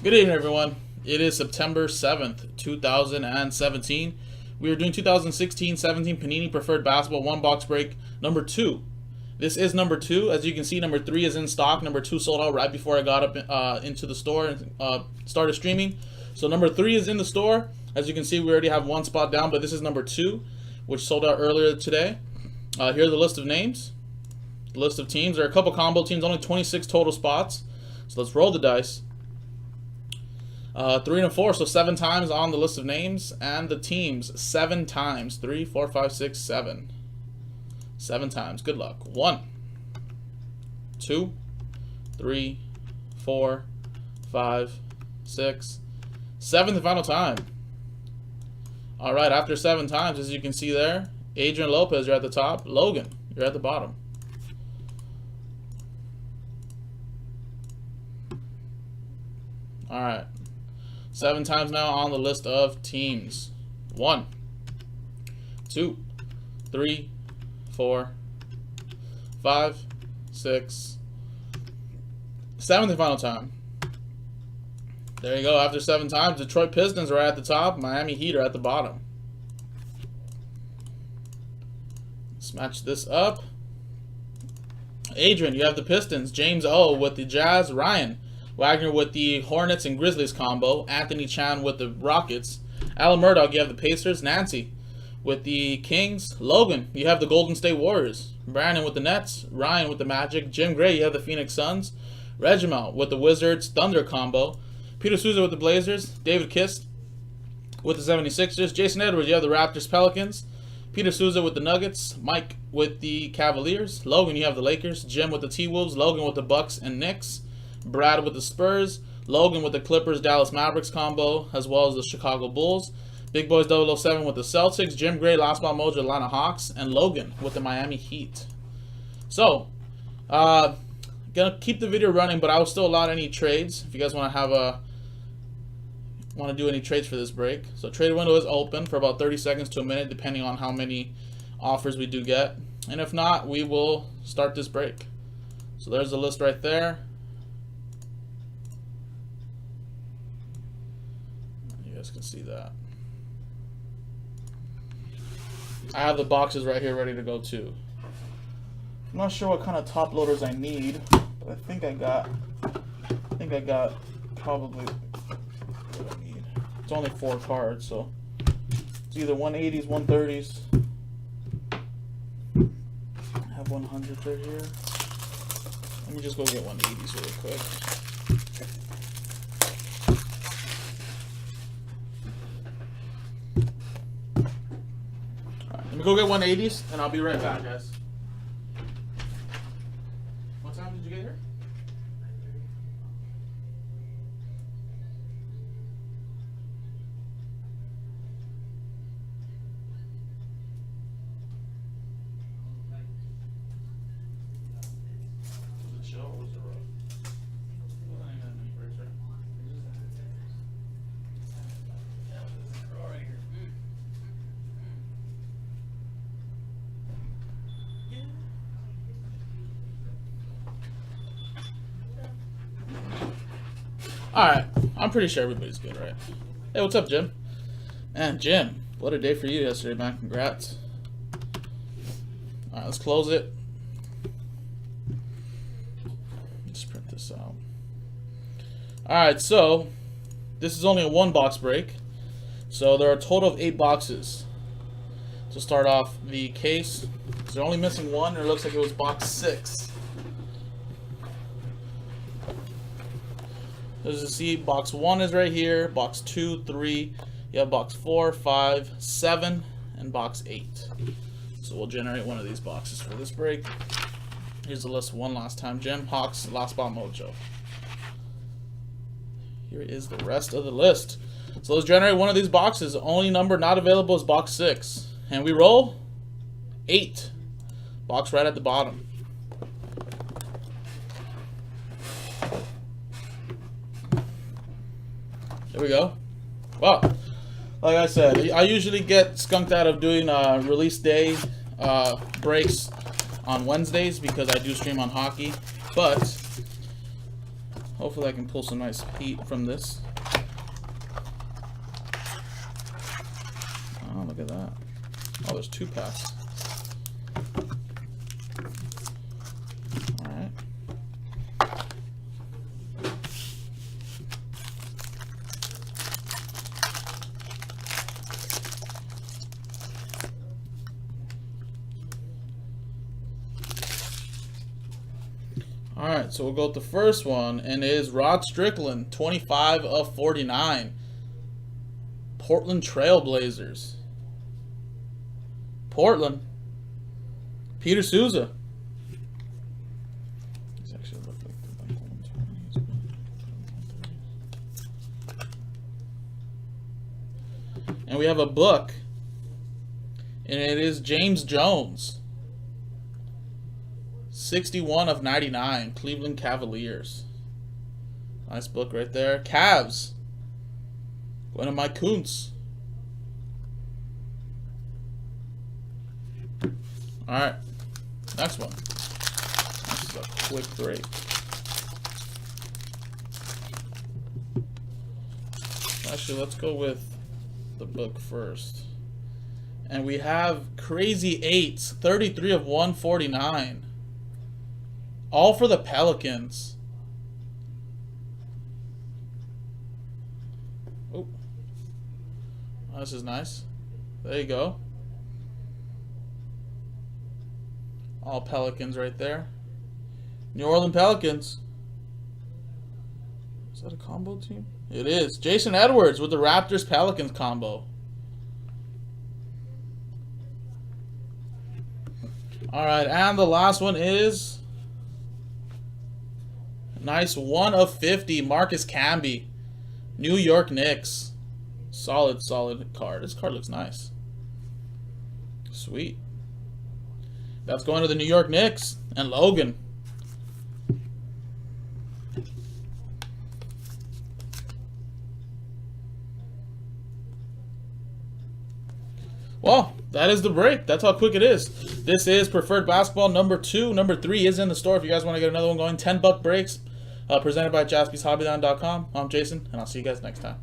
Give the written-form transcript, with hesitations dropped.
Good evening, everyone. It is September 7th, 2017. We are doing 2016-17 Panini Preferred Basketball one box break number 2. This is number 2. As you can see, number 3 is in stock. Number 2 sold out right before I got up into the store and started streaming. So number 3 is in the store. As you can see, we already have one spot down, but this is number 2, which sold out earlier today. Here's the list of names, the list of teams. There are a couple combo teams, only 26 total spots. So let's roll the dice. 3 and 4, so 7 times on the list of names, and the teams 7 times. 3, 4, 5, 6, 7. 7 times. Good luck. 1, 2, 3, 4, 5, 6, 7th and final time. All right, after 7 times, as you can see there, Adrian Lopez, you're at the top. Logan, you're at the bottom. All right. 7 times now on the list of teams. 1, 2, 3, 4, 5, 6, 7th and final time. There you go. After 7 times, Detroit Pistons are at the top. Miami Heat are at the bottom. Let's match this up. Adrian, you have the Pistons. James O with the Jazz. Ryan Wagner with the Hornets and Grizzlies combo. Anthony Chan with the Rockets. Alan Murdoch, you have the Pacers. Nancy with the Kings. Logan, you have the Golden State Warriors. Brandon with the Nets. Ryan with the Magic. Jim Gray, you have the Phoenix Suns. Regiment with the Wizards Thunder combo. Peter Souza with the Blazers. David Kist with the 76ers. Jason Edwards, you have the Raptors Pelicans. Peter Souza with the Nuggets. Mike with the Cavaliers. Logan, you have the Lakers. Jim with the T-Wolves. Logan with the Bucks and Knicks. Brad with the Spurs, Logan with the Clippers Dallas Mavericks combo, as well as the Chicago Bulls. Big Boys 007 with the Celtics, Jim Gray, Last Ball Mojo, Atlanta Hawks, and Logan with the Miami Heat. So, gonna keep the video running, but I will still allow any trades if you guys want to do any trades for this break. So trade window is open for about 30 seconds to a minute, depending on how many offers we do get. And if not, we will start this break. So there's the list right there. You guys can see that. I have the boxes right here ready to go too. I'm not sure what kind of top loaders I need, but I think I got probably what I need. It's only 4 cards, so it's either 180s, 130s. I have 100s right here. Let me just go get 180s really quick. Let me go get 180s, and I'll be right back, guys. What time did you get here? 9:30. Was it chill or was it rough? Alright, I'm pretty sure everybody's good, right? Hey, what's up, Jim? Man, Jim, what a day for you yesterday, man. Congrats. Alright, let's close it. Let's print this out. Alright, so this is only a 1-box break. So there are a total of 8 boxes to start off the case. So they're only missing 1, and it looks like it was box 6. As you see, box 1 is right here, box 2, 3, you have box 4, 5, 7, and box 8. So we'll generate one of these boxes for this break. Here's the list one last time. Jim, Hawks, Last Ball Mojo. Here is the rest of the list. So let's generate one of these boxes. The only number not available is box 6. And we roll 8. Box right at the bottom. There we go. Well, like I said, I usually get skunked out of doing release day breaks on Wednesdays because I do stream on hockey. But Hopefully I can pull some nice heat from this. Oh, look at that. Oh, there's 2 packs. Alright. Alright, so we'll go with the first one, and it is Rod Strickland, 25 of 49. Portland Trailblazers. Portland. Peter Souza. These actually look like the 120s. And we have a book, and it is James Jones. 61 of 99, Cleveland Cavaliers. Nice book right there. Cavs. Going to Mike Kuntz. Alright. Next one. This is a quick break. Actually, let's go with the book first. And we have Crazy 8s, 33 of 149. All for the Pelicans. Oh, this is nice. There you go. All Pelicans right there. New Orleans Pelicans. Is that a combo team? It is. Jason Edwards with the Raptors Pelicans combo. Alright, and the last one is nice 1 of 50, Marcus Camby, New York Knicks. Solid card. This card looks nice. Sweet. That's going to the New York Knicks and Logan. Well, that is the break. That's how quick it is. This is Preferred Basketball number 2. Number 3 is in the store if you guys want to get another one going. $10 breaks presented by JaspysHobbyland.com. I'm Jason, and I'll see you guys next time.